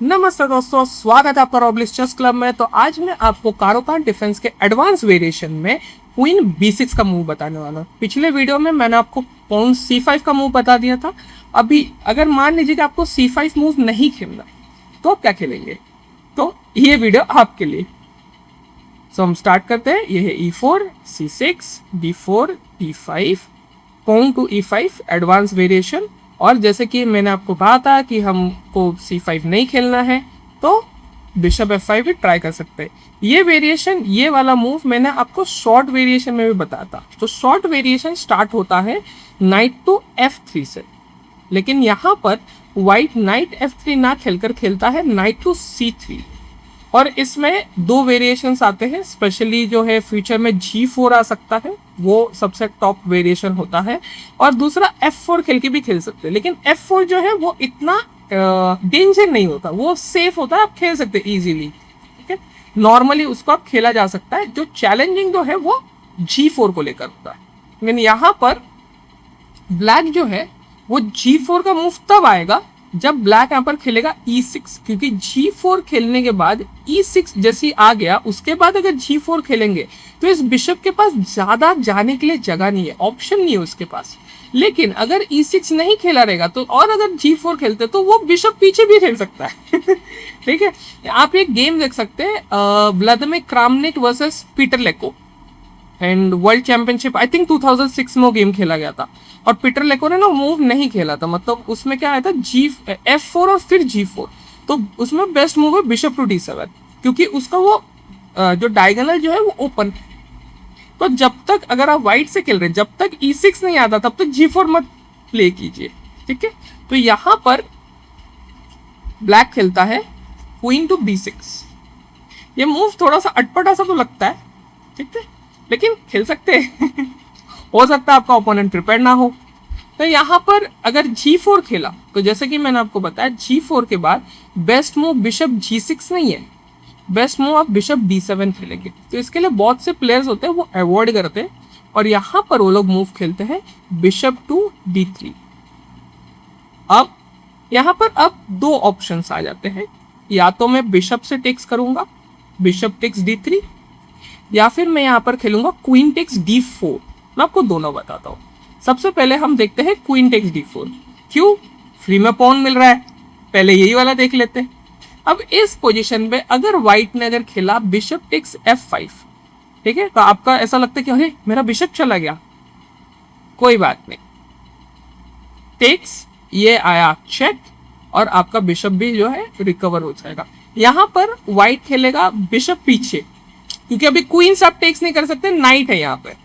नमस्ते दोस्तों, स्वागत है आपका रॉबलिस चेस क्लब में। तो आज मैं आपको कारोकान डिफेंस के एडवांस वेरिएशन में क्वीन B6 का मूव बताने वाला हूँ। पिछले वीडियो में मैंने आपको पॉन C5 का मूव बता दिया था। अभी अगर मान लीजिए कि आपको C5 मूव नहीं खेलना तो आप क्या खेलेंगे, तो ये वीडियो आपके लिए। सो हम स्टार्ट करते हैं। ये है E4, C6, D4, D5, pawn to E5 advance variation. और जैसे कि मैंने आपको कहा था कि हमको C5 नहीं खेलना है तो बिशप F5 भी ट्राई कर सकते हैं। ये वेरिएशन, ये वाला मूव मैंने आपको शॉर्ट वेरिएशन में भी बताया था। तो शॉर्ट वेरिएशन स्टार्ट होता है नाइट टू F3 से, लेकिन यहाँ पर वाइट नाइट F3 ना खेलकर खेलता है नाइट टू C3। और इसमें दो वेरिएशंस आते हैं, स्पेशली जो है फ्यूचर में G4 आ सकता है, वो सबसे टॉप वेरिएशन होता है। और दूसरा F4 खेल के भी खेल सकते हैं, लेकिन F4 जो है वो इतना डेंजर नहीं होता, वो सेफ होता है, आप खेल सकते हैं इजीली। ठीक है, नॉर्मली उसको आप खेला जा सकता है। जो चैलेंजिंग जो है वो G4 को लेकर होता है। लेकिन यहाँ पर ब्लैक जो है वो G4 का मूव तब आएगा जब ब्लैक यहाँ पर खेलेगा E6, क्योंकि G4 खेलने के बाद E6 जैसी आ गया, उसके बाद अगर G4 खेलेंगे तो इस बिशप के पास ज्यादा जाने के लिए जगह नहीं है, ऑप्शन नहीं है उसके पास। लेकिन अगर E6 नहीं खेला रहेगा तो, और अगर G4 खेलते तो वो बिशप पीछे भी खेल सकता है। ठीक है, आप एक गेम देख सकते हैं, Vladimir Kramnik versus Peter Leko and world championship, I think 2006 में वो गेम खेला गया था। और पीटर लेको ने ना मूव नहीं खेला था, मतलब उसमें क्या आया था F4 और फिर G4। तो उसमें बेस्ट मूव है बिशप टू D7, क्योंकि उसका वो जो डायगोनल जो है वो ओपन। तो जब तक अगर आप वाइट से खेल रहे हैं, जब तक E6 नहीं आता तब तक G4 मत प्ले कीजिए। ठीक है, तो यहाँ पर ब्लैक खेलता है क्वीन टू B6। ये मूव थोड़ा सा अटपटा सा तो लगता है, ठीक है, लेकिन खेल सकते हैं। हो सकता है आपका ओपोनेंट प्रिपेयर ना हो। तो यहाँ पर अगर G4 खेला तो जैसे कि मैंने आपको बताया, G4 के बाद बेस्ट मूव बिशप G6 नहीं है, बेस्ट मूव आप बिशप D7 खेलेंगे। तो इसके लिए बहुत से प्लेयर्स होते हैं वो अवॉइड करते हैं, और यहाँ पर वो लोग मूव खेलते हैं बिशप टू D3। अब यहाँ पर अब दो ऑप्शंस आ जाते हैं, या तो मैं बिशप से टेक्स करूंगा, बिशप टेक्स D3, या फिर मैं यहाँ पर खेलूंगा क्वीन टेक्स D4। मैं आपको दोनों बताता हूँ। सबसे पहले हम देखते हैं क्वीन टेक्स D4। क्यों? फ्री में पॉन मिल रहा है, पहले यही वाला देख लेते हैं। अब इस पोजीशन में अगर व्हाइट ने अगर खेला बिशप टेक्स F5, ठीक है, तो आपका ऐसा लगता है कि अरे मेरा बिशप चला गया। कोई बात नहीं, टेक्स ये आया चेक, और आपका बिशप भी जो है रिकवर हो जाएगा। यहाँ पर व्हाइट खेलेगा बिशप पीछे, क्योंकि अभी क्वीन से आप टेक्स नहीं कर सकते, नाइट है यहाँ पे।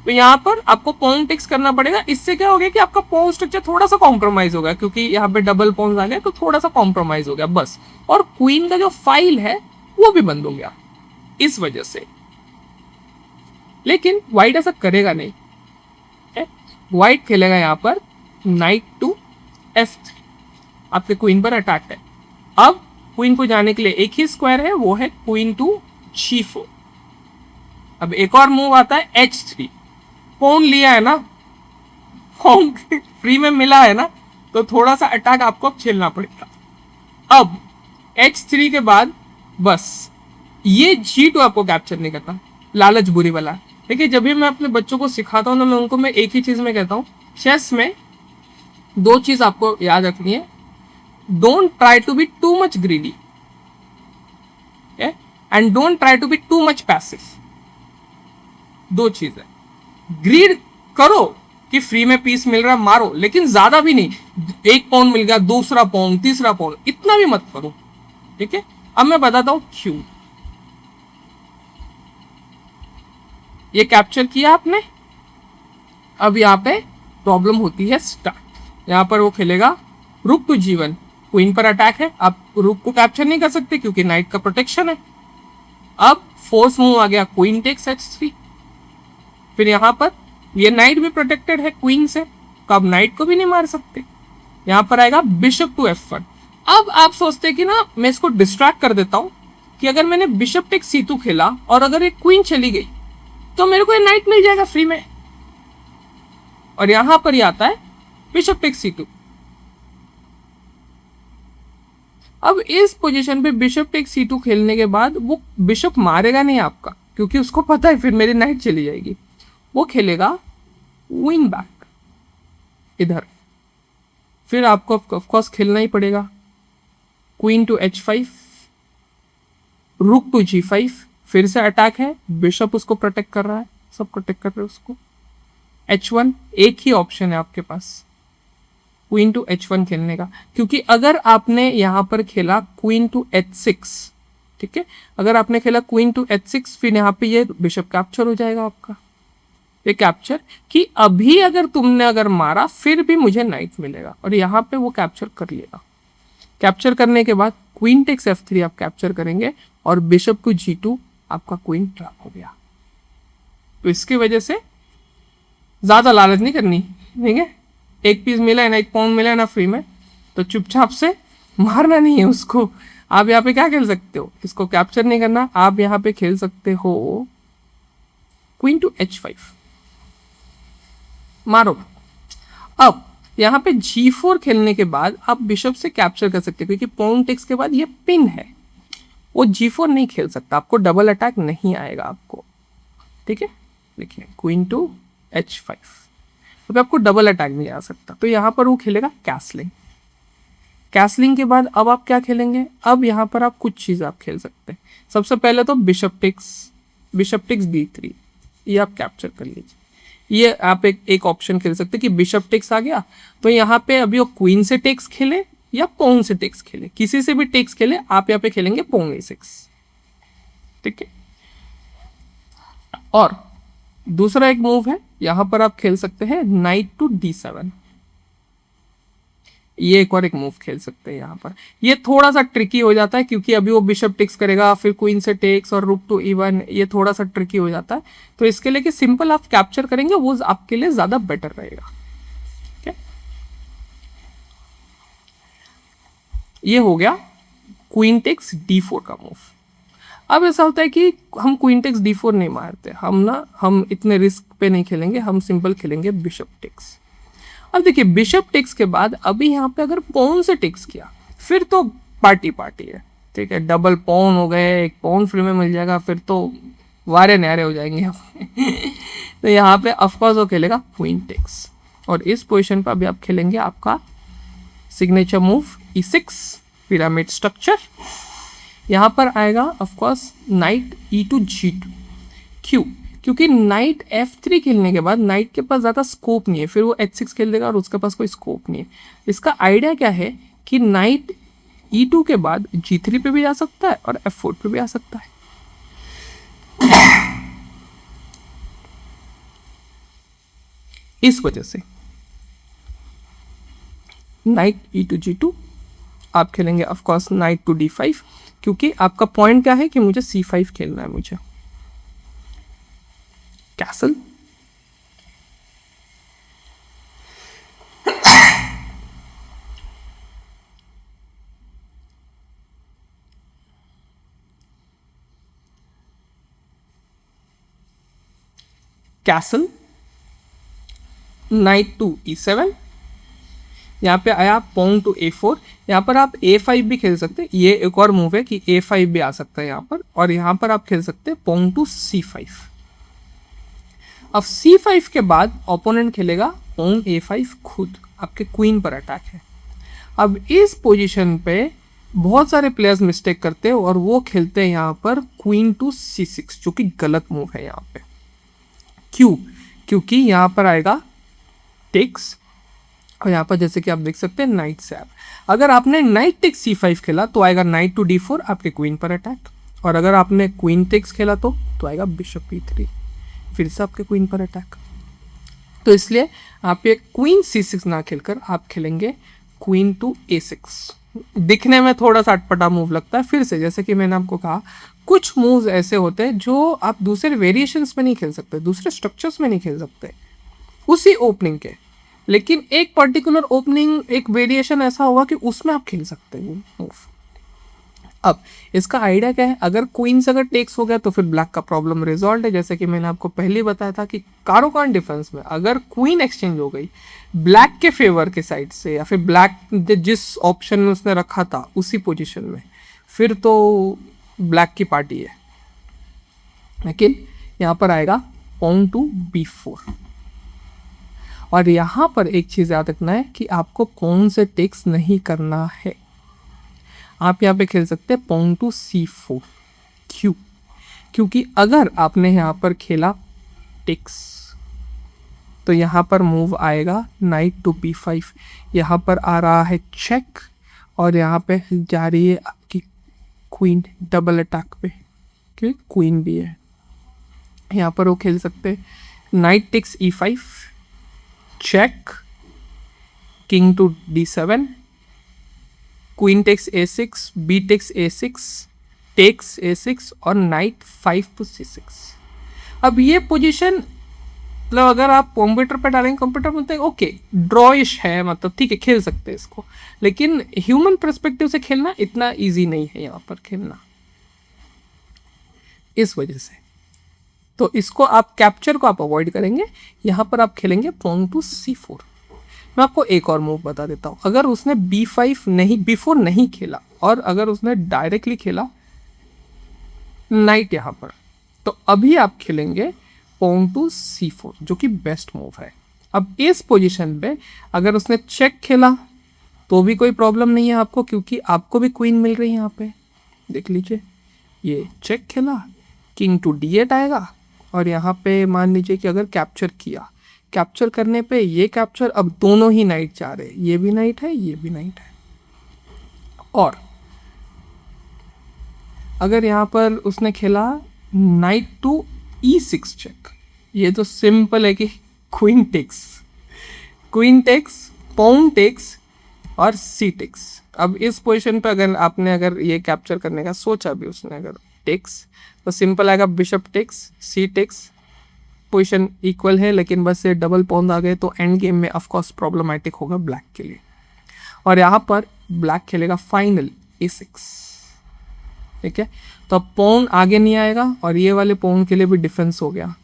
तो यहाँ पर आपको पॉन टेक्स करना पड़ेगा। इससे क्या हो गया कि आपका पॉन स्ट्रक्चर थोड़ा सा कॉम्प्रोमाइज हो गया, क्योंकि यहाँ पे डबल पॉन्स आ गए तो थोड़ा सा कॉम्प्रोमाइज हो गया बस। और क्वीन का जो फाइल है वो भी बंद हो गया इस वजह से। लेकिन व्हाइट ऐसा करेगा नहीं, व्हाइट खेलेगा यहाँ पर नाइट टू F3। आपके क्वीन पर अटैक है। अब क्वीन को जाने के लिए एक ही स्क्वायर है, वो है क्वीन टू G4। अब एक और मूव आता है H3। पॉन लिया है ना, पॉन फ्री में मिला है ना, तो थोड़ा सा अटैक आपको अब झेलना पड़ेगा। अब H3 के बाद बस ये G2 आपको कैप्चर नहीं करता, लालच बुरी वाला। देखिए, जब भी मैं अपने बच्चों को सिखाता हूँ ना, मैं एक ही चीज में कहता हूँ, चेस में दो चीज आपको याद रखनी है। Don't try to be too much greedy and don't try to be too much passive. दो चीज है, ग्रीड करो कि फ्री में पीस मिल रहा मारो, लेकिन ज्यादा भी नहीं। एक पॉन मिल गया, दूसरा पॉन, तीसरा पॉन, इतना भी मत करो। ठीक है, अब मैं बताता हूं क्यों। ये कैप्चर किया आपने, अब यहाँ पे प्रॉब्लम होती है स्टार्ट। यहाँ पर वो खेलेगा रुक टू G1, क्वीन पर अटैक है, आप रुक को कैप्चर नहीं कर सकते क्योंकि नाइट का प्रोटेक्शन है। अब फोर्स मूव आ गया क्वीन टेक्स H3। फिर यहाँ पर ये नाइट भी प्रोटेक्टेड है क्वीन से, तो आप नाइट को भी नहीं मार सकते। यहाँ पर आएगा बिशप टू F1। अब आप सोचते हैं कि ना मैं इसको डिस्ट्रैक्ट कर देता हूं, कि अगर मैंने बिशप टेक्स C2 खेला और अगर एक क्वीन चली गई तो मेरे को ये नाइट मिल जाएगा फ्री में। और यहां पर ही आता है बिशप टेक्स C2। अब इस पोजीशन पे बिशप टेक C2 खेलने के बाद वो बिशप मारेगा नहीं आपका, क्योंकि उसको पता है फिर मेरी नाइट चली जाएगी। वो खेलेगा क्वीन बैक इधर, फिर आपको ऑफकोर्स खेलना ही पड़ेगा क्वीन टू H5, रुक टू G5, फिर से अटैक है, बिशप उसको प्रोटेक्ट कर रहा है, सब प्रोटेक्ट कर रहे हैं उसको। H1 एक ही ऑप्शन है आपके पास, क्वीन टू H1 खेलने का, क्योंकि अगर आपने यहाँ पर खेला क्वीन टू H6, ठीक है, अगर आपने खेला क्वीन टू H6 फिर यहाँ पे ये बिशप कैप्चर हो जाएगा आपका, ये कैप्चर कि अभी अगर तुमने अगर मारा फिर भी मुझे नाइट मिलेगा, और यहाँ पे वो कैप्चर कर लिएगा। कैप्चर करने के बाद क्वीन टेक्स F3 आप कैप्चर करेंगे और बिशप टू G2 आपका क्वीन ट्रैप हो गया। तो इसकी वजह से ज्यादा लालच नहीं करनी, ठीक है, एक पीस मिला है ना, एक पॉन मिला है ना फ्री में, तो चुपचाप से मारना नहीं है उसको। आप यहाँ पे क्या खेल सकते हो, इसको कैप्चर नहीं करना, आप यहाँ पे खेल सकते हो क्वीन टू H5, मारो। अब यहाँ पे G4 खेलने के बाद आप बिशप से कैप्चर कर सकते हो, क्योंकि पॉन टेक्स के बाद ये पिन है, वो G4 नहीं खेल सकता, आपको डबल अटैक नहीं आएगा आपको, ठीक है। देखिए क्वीन टू H5, तो आपको डबल अटैक नहीं आ सकता, तो यहाँ पर वो खेलेगा कैसलिंग। कैसलिंग के बाद अब आप क्या खेलेंगे, अब यहाँ पर आप कुछ चीज़ आप खेल सकते हैं। सबसे पहले तो बिशप टेक्स D3, ये आप कैप्चर कर लीजिए। ये आप एक ऑप्शन खेल सकते हैं कि बिशप टेक्स आ गया, तो यहाँ पे अभी वो क्वीन से टेक्स खेले या पॉन से टेक्स खेले, किसी से भी टेक्स खेले, आप यहाँ पे खेलेंगे पॉन A6, ठीक है। और दूसरा एक मूव है, यहां पर आप खेल सकते हैं नाइट टू D7, ये एक और एक मूव खेल सकते हैं यहाँ पर। ये थोड़ा सा ट्रिकी हो जाता है, क्योंकि अभी वो बिशप टेक्स करेगा, फिर क्वीन से टेक्स और रुक टू E1, ये थोड़ा सा ट्रिकी हो जाता है। तो इसके लिए कि सिंपल आप कैप्चर करेंगे वो आपके लिए ज्यादा बेटर रहेगा, ठीक है। ये हो गया क्वीन टेक्स D4 का मूव। अब ऐसा होता है कि हम क्वीन टेक्स D4 नहीं मारते, हम इतने रिस्क पे नहीं खेलेंगे, हम सिंपल खेलेंगे बिशप टेक्स। अब देखिए बिशप टेक्स के बाद अभी यहाँ पे अगर पॉन से टेक्स किया फिर तो पार्टी है, ठीक है, डबल पॉन हो गए, एक पॉन फ्री में मिल जाएगा, फिर तो वारे न्यारे हो जाएंगे तो यहाँ पे ऑफकोर्स वो खेलेगा क्वीन टेक्स, और इस पोजिशन पर अभी आप खेलेंगे आपका signature move E6 pyramid structure. यहाँ पर आएगा ऑफकोर्स नाइट E2 G2, क्यों, क्योंकि नाइट F3 खेलने के बाद नाइट के पास ज़्यादा स्कोप नहीं है, फिर वो H6 खेल देगा और उसके पास कोई स्कोप नहीं है। इसका आइडिया क्या है कि नाइट E2 के बाद G3 पे भी आ सकता है और F4 पे भी आ सकता है। इस वजह से नाइट E2 G2 आप खेलेंगे ऑफकोर्स नाइट टू D5, क्योंकि आपका पॉइंट क्या है कि मुझे C5 खेलना है, मुझे castle. Castle, night to E7, यहाँ पे आया पॉन टू A4, यहाँ पर आप A5 भी खेल सकते हैं, ये एक और मूव है कि A5 भी आ सकता है यहाँ पर, और यहाँ पर आप खेल सकते हैं पॉन टू C5। अब C5 के बाद ओपोनेंट खेलेगा पॉन A5 खुद, आपके क्वीन पर अटैक है। अब इस पोजीशन पे बहुत सारे प्लेयर्स मिस्टेक करते हैं और वो खेलते हैं यहाँ पर क्वीन टू C6, जो कि गलत मूव है यहाँ पे। क्यों, क्योंकि यहाँ पर आएगा टेक्स, और यहाँ पर जैसे कि आप देख सकते हैं नाइट से अगर आपने नाइट टेक्स C5 खेला तो आएगा नाइट टू D4 आपके क्वीन पर अटैक, और अगर आपने क्वीन टेक्स खेला तो आएगा बिशप E3 फिर से आपके क्वीन पर अटैक। तो इसलिए आप ये क्वीन C6 ना खेलकर आप खेलेंगे क्वीन टू A6। दिखने में थोड़ा सा अटपटा मूव लगता है, फिर से जैसे कि मैंने आपको कहा कुछ मूव्स ऐसे होते हैं जो आप दूसरे वेरिएशंस में नहीं खेल सकते, दूसरे स्ट्रक्चर्स में नहीं खेल सकते उसी ओपनिंग के, लेकिन एक पर्टिकुलर ओपनिंग एक वेरिएशन ऐसा होगा कि उसमें आप खेल सकते हैं वो मूव। अब इसका आइडिया क्या है, अगर क्वीन से अगर टेक्स हो गया तो फिर ब्लैक का प्रॉब्लम रिजॉल्व है। जैसे कि मैंने आपको पहले ही बताया था कि कारोकान डिफेंस में अगर क्वीन एक्सचेंज हो गई ब्लैक के फेवर के साइड से, या फिर ब्लैक जिस ऑप्शन में उसने रखा था उसी पोजीशन में, फिर तो ब्लैक की पार्टी है। लेकिन यहाँ पर आएगा पॉन टू b4, और यहाँ पर एक चीज़ याद रखना है कि आपको कौन से टेक्स नहीं करना है। आप यहाँ पे खेल सकते हैं पॉन टू c4। क्यों? क्योंकि अगर आपने यहाँ पर खेला टेक्स तो यहाँ पर मूव आएगा नाइट टू b5, यहाँ पर आ रहा है चेक, और यहाँ पे जा रही है आपकी क्वीन डबल अटैक पे, क्योंकि क्वीन भी है। यहाँ पर वो खेल सकते हैं knight takes e5, check, king to d7, queen takes a6, B takes a6, takes a6 और नाइट 5 टू c6। अब ये पोजीशन मतलब अगर आप कंप्यूटर पे डालेंगे, कंप्यूटर बोलते हैं ओके ड्रॉइश है, मतलब ठीक है खेल सकते हैं इसको, लेकिन ह्यूमन पर्सपेक्टिव से खेलना इतना इजी नहीं है यहाँ पर खेलना, इस वजह से। तो इसको आप कैप्चर को आप अवॉइड करेंगे, यहाँ पर आप खेलेंगे पॉन टू c4। मैं आपको एक और मूव बता देता हूँ, अगर उसने b5 नहीं, b4 नहीं खेला और अगर उसने डायरेक्टली खेला नाइट यहाँ पर, तो अभी आप खेलेंगे पॉन टू c4 जो कि बेस्ट मूव है। अब इस पोजीशन पे अगर उसने चेक खेला तो भी कोई प्रॉब्लम नहीं है आपको, क्योंकि आपको भी क्वीन मिल रही है यहाँ पे। देख लीजिए ये चेक खेला, किंग टू d8 आएगा, और यहाँ पे मान लीजिए कि अगर कैप्चर किया, कैप्चर करने पे ये कैप्चर, अब दोनों ही नाइट जा रहे हैं, ये भी नाइट है ये भी नाइट है। और अगर यहाँ पर उसने खेला नाइट टू e6 चेक, ये तो सिंपल है कि क्वीन टेक्स, पॉन टेक्स और c टेक्स। अब इस पोजीशन पे अगर ये कैप्चर करने का सोचा भी उसने, अगर टेक्स, तो सिंपल आएगा bishop takes, c takes, position equal है, लेकिन बस ये डबल पॉन आ गए तो एंड गेम में ऑफकोर्स प्रॉब्लमेटिक होगा ब्लैक के लिए। और यहाँ पर ब्लैक खेलेगा फाइनल a6, ठीक है। तो अब पॉन आगे नहीं आएगा और ये वाले पॉन के लिए भी डिफेंस हो गया,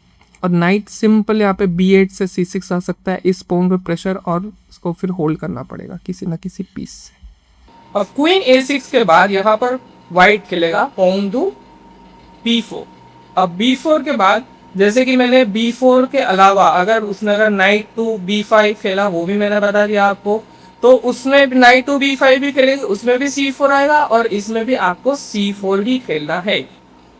और नाइट सिंपल यहाँ पे b8 से c6 आ सकता है, इस पॉन पे प्रेशर, और इसको फिर होल्ड करना पड़ेगा किसी ना किसी पीस से। अब क्वीन a6 के बाद यहाँ पर वाइट खेलेगा पॉन टू b4। अब b4 के बाद जैसे कि मैंने b4 के अलावा अगर नाइट टू b5 खेला, वो भी मैंने बता दिया आपको, तो उसमें नाइट टू b5 भी खेलेंगे, उसमें भी c4 आएगा, और इसमें भी आपको c4 ही खेलना है।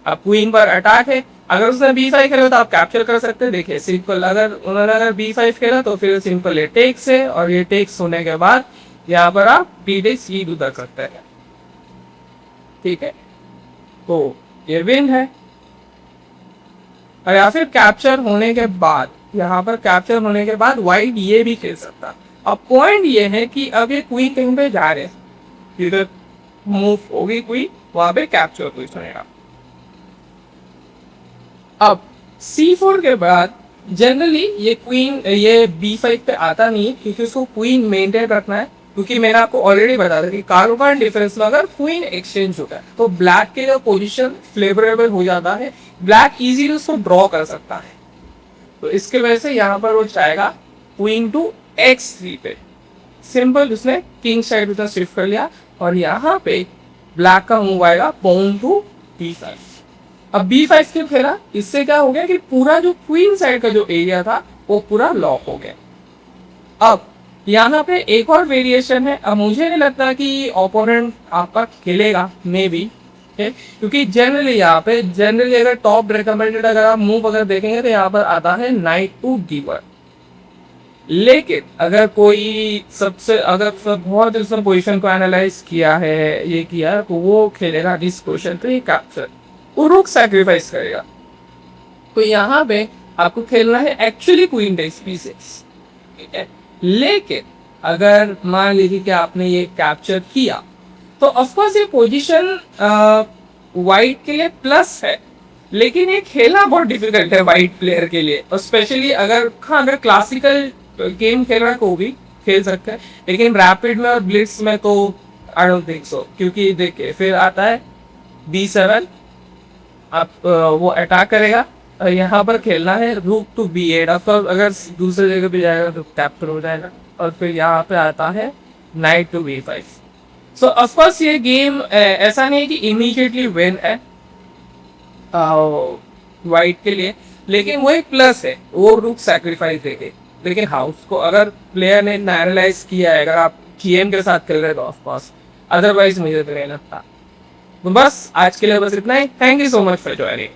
अब क्वीन पर अटैक है, अगर उसने b5 खेला तो आप कैप्चर कर सकते हैं। देखिए सिंपल, अगर b5 खेला तो फिर सिंपल ये टेक्स है, और ये टेक्स होने के बाद यहाँ पर आप b टेक्स e कर सकते हैं, ठीक है। तो ये विन है। और या फिर कैप्चर होने के बाद, यहाँ पर कैप्चर होने के बाद व्हाइट ये भी खेल सकता। अब पॉइंट ये है कि अब ये क्वीन कहीं पे जा रहे हैं, इधर मूव होगी क्वीन, वहां पे कैप्चर तो सुनेगा। अब c4 के बाद जनरली ये क्वीन ये b5 पे आता नहीं, क्योंकि उसको क्वीन मेंटेन रखना है, क्योंकि मैंने आपको ऑलरेडी बताया था कि कारोकान डिफेंस में अगर क्वीन एक्सचेंज होता है तो ब्लैक के लिए पोजीशन फेवरेबल हो जाता है, ब्लैक इजीली उसको ड्रॉ कर सकता है। तो इसके वजह से यहाँ पर वो चाहेगा क्वीन टू x3 पे, सिंपल उसने किंग साइड उधर शिफ्ट कर लिया, और यहाँ पे ब्लैक का मूव आएगा पॉन टू b5। अब b5 क्यों खेला, इससे क्या हो गया कि पूरा जो क्वीन साइड का जो एरिया था वो पूरा लॉक हो गया। अब यहाँ पे एक और वेरिएशन है, अब मुझे नहीं लगता कि ओपोनेंट आपका खेलेगा, मे बी, क्योंकि जनरली यहाँ पे अगर टॉप रिकमेंडेड अगर आप मूव अगर देखेंगे तो यहाँ पर आता है नाइट टू d1। लेकिन अगर कोई बहुत उसने पोजीशन को एनालाइज किया है, ये किया, तो वो खेलेगा इस पोजीशन पे ये कैप्चर, वो रुक सैक्रिफाइस करेगा। तो यहाँ पे आपको खेलना है एक्चुअली क्वीन टेक्स b6, ठीक है। लेकिन अगर मान लीजिए कि आपने ये कैप्चर किया तो ऑफकोर्स ये पोजीशन वाइट के लिए प्लस है, लेकिन ये खेलना बहुत डिफिकल्ट है वाइट प्लेयर के लिए, और स्पेशली अगर क्लासिकल गेम खेल रहा है तो भी खेल सकता है, लेकिन रैपिड में और ब्लिट्स में तो आई डोंट थिंक सो, क्योंकि देखिए फिर आता है B7, आप वो अटैक करेगा। यहाँ पर खेलना है रूक टू B8। आपका अगर दूसरे जगह पे जाएगा तो कैप्चर हो जाएगा। और फिर यहाँ पे आता है knight to B5। So of course ये गेम ऐसा नहीं है कि इमीडिएटली विन है वाइट के लिए, लेकिन वो एक प्लस है, वो रूक सैक्रिफाइस देके। लेकिन हाँ, उसको अगर प्लेयर ने एनालाइज किया है, अगर आप GM के साथ खेल रहे तो ऑफकोर्स, अदरवाइज मुझे तो नहीं लगता। तो बस आज के लिए बस इतना ही। Thank you so much for joining.